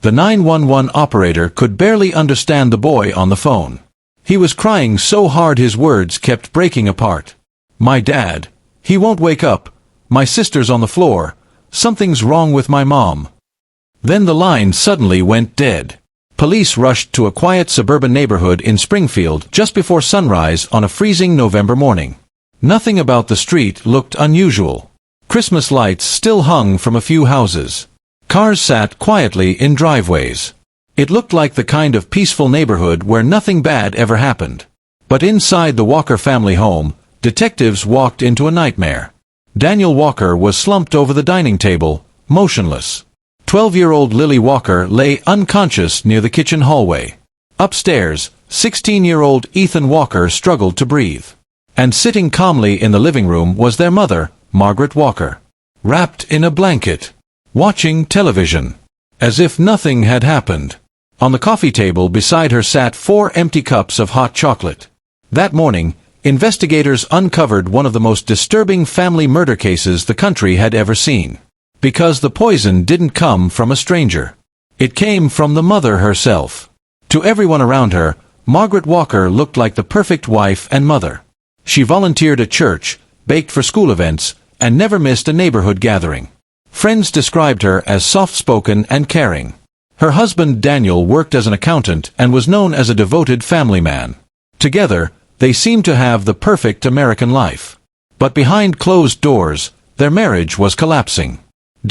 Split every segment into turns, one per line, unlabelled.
The 911 operator could barely understand the boy on the phone. He was crying so hard his words kept breaking apart. "My dad. He won't wake up. My sister's on the floor. Something's wrong with my mom." Then the line suddenly went dead. Police rushed to a quiet suburban neighborhood in Springfield just before sunrise on a freezing November morning. Nothing about the street looked unusual. Christmas lights still hung from a few houses. Cars sat quietly in driveways. It looked like the kind of peaceful neighborhood where nothing bad ever happened. But inside the Walker family home, detectives walked into a nightmare. Daniel Walker was slumped over the dining table, motionless. 12-year-old Lily Walker lay unconscious near the kitchen hallway. Upstairs, 16-year-old Ethan Walker struggled to breathe. And sitting calmly in the living room was their mother, Margaret Walker, wrapped in a blanket, watching television, as if nothing had happened. On the coffee table beside her sat 4 empty cups of hot chocolate. That morning, investigators uncovered one of the most disturbing family murder cases the country had ever seen. Because the poison didn't come from a stranger. It came from the mother herself. To everyone around her, Margaret Walker looked like the perfect wife and mother. She volunteered at church, baked for school events, and never missed a neighborhood gathering. Friends described her as soft-spoken and caring. Her husband Daniel worked as an accountant and was known as a devoted family man. Together, they seemed to have the perfect American life. But behind closed doors, their marriage was collapsing.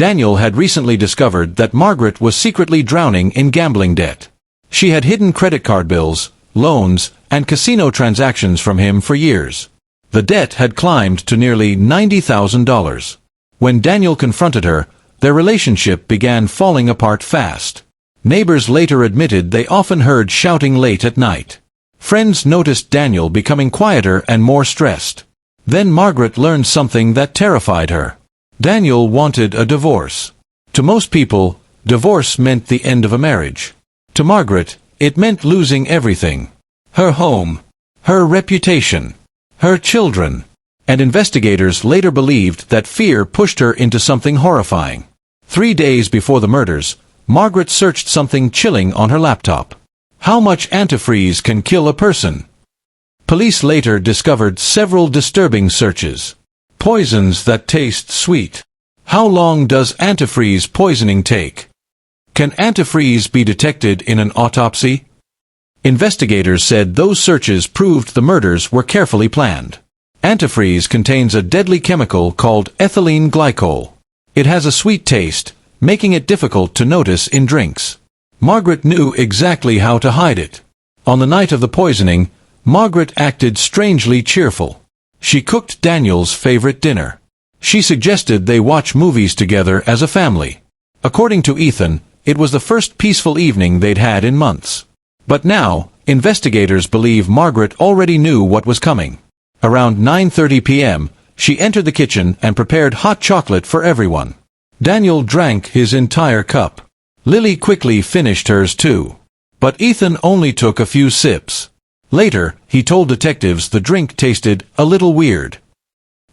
Daniel had recently discovered that Margaret was secretly drowning in gambling debt. She had hidden credit card bills, loans, and casino transactions from him for years. The debt had climbed to nearly $90,000. When Daniel confronted her, their relationship began falling apart fast. Neighbors later admitted they often heard shouting late at night. Friends noticed Daniel becoming quieter and more stressed. Then Margaret learned something that terrified her. Daniel wanted a divorce. To most people, divorce meant the end of a marriage. To Margaret, it meant losing everything. Her home, her reputation, her children. And investigators later believed that fear pushed her into something horrifying. 3 days before the murders, Margaret searched something chilling on her laptop. How much antifreeze can kill a person? Police later discovered several disturbing searches. Poisons that taste sweet. How long does antifreeze poisoning take? Can antifreeze be detected in an autopsy? Investigators said those searches proved the murders were carefully planned. Antifreeze contains a deadly chemical called ethylene glycol. It has a sweet taste, making it difficult to notice in drinks. Margaret knew exactly how to hide it. On the night of the poisoning, Margaret acted strangely cheerful. She cooked Daniel's favorite dinner. She suggested they watch movies together as a family. According to Ethan, it was the first peaceful evening they'd had in months. But now, investigators believe Margaret already knew what was coming. Around 9:30 p.m., she entered the kitchen and prepared hot chocolate for everyone. Daniel drank his entire cup. Lily quickly finished hers too. But Ethan only took a few sips. Later, he told detectives the drink tasted a little weird.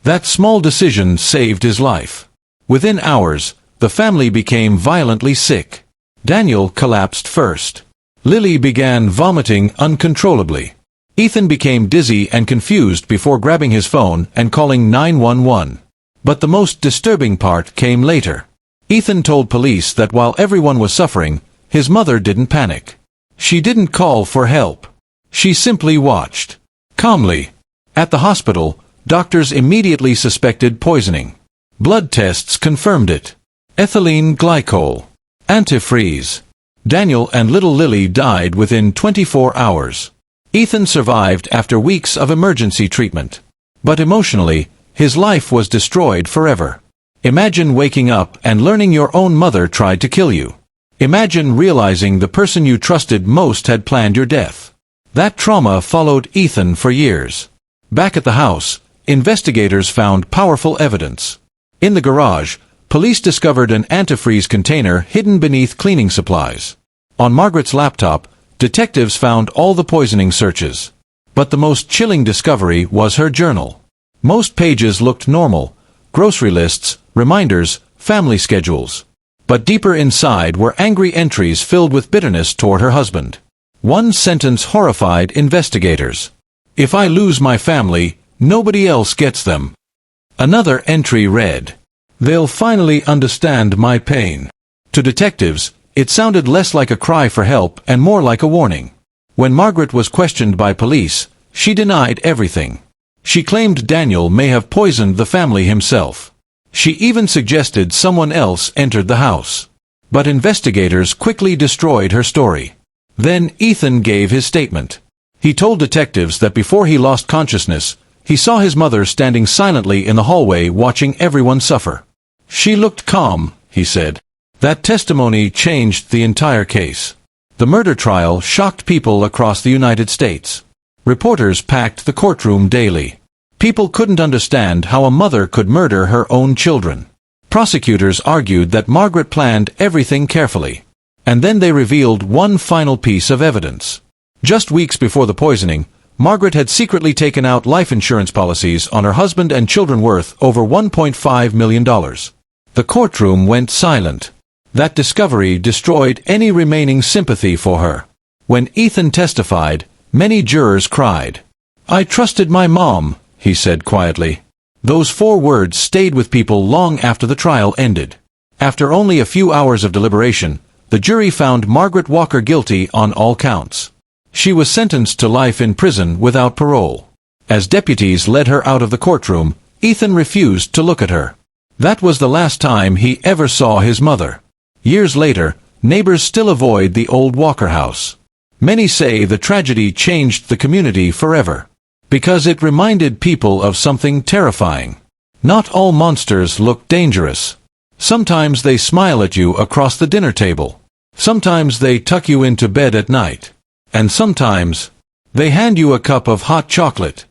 That small decision saved his life. Within hours, the family became violently sick. Daniel collapsed first. Lily began vomiting uncontrollably. Ethan became dizzy and confused before grabbing his phone and calling 911. But the most disturbing part came later. Ethan told police that while everyone was suffering, his mother didn't panic. She didn't call for help. She simply watched. Calmly. At the hospital, doctors immediately suspected poisoning. Blood tests confirmed it. Ethylene glycol. Antifreeze. Daniel and little Lily died within 24 hours. Ethan survived after weeks of emergency treatment. But emotionally, his life was destroyed forever. Imagine waking up and learning your own mother tried to kill you. Imagine realizing the person you trusted most had planned your death. That trauma followed Ethan for years. Back at the house, investigators found powerful evidence. In the garage, police discovered an antifreeze container hidden beneath cleaning supplies. On Margaret's laptop, detectives found all the poisoning searches. But the most chilling discovery was her journal. Most pages looked normal: grocery lists, reminders, family schedules. But deeper inside were angry entries filled with bitterness toward her husband. One sentence horrified investigators. "If I lose my family, nobody else gets them." Another entry read, "They'll finally understand my pain." To detectives, it sounded less like a cry for help and more like a warning. When Margaret was questioned by police, she denied everything. She claimed Daniel may have poisoned the family himself. She even suggested someone else entered the house. But investigators quickly destroyed her story. Then Ethan gave his statement. He told detectives that before he lost consciousness, he saw his mother standing silently in the hallway watching everyone suffer. "She looked calm," he said. That testimony changed the entire case. The murder trial shocked people across the United States. Reporters packed the courtroom daily. People couldn't understand how a mother could murder her own children. Prosecutors argued that Margaret planned everything carefully. And then they revealed one final piece of evidence. Just weeks before the poisoning, Margaret had secretly taken out life insurance policies on her husband and children worth over $1.5 million. The courtroom went silent. That discovery destroyed any remaining sympathy for her. When Ethan testified, many jurors cried. "I trusted my mom," he said quietly. Those 4 words stayed with people long after the trial ended. After only a few hours of deliberation, the jury found Margaret Walker guilty on all counts. She was sentenced to life in prison without parole. As deputies led her out of the courtroom, Ethan refused to look at her. That was the last time he ever saw his mother. Years later, neighbors still avoid the old Walker house. Many say the tragedy changed the community forever, because it reminded people of something terrifying. Not all monsters look dangerous. Sometimes they smile at you across the dinner table. Sometimes they tuck you into bed at night. And sometimes, they hand you a cup of hot chocolate.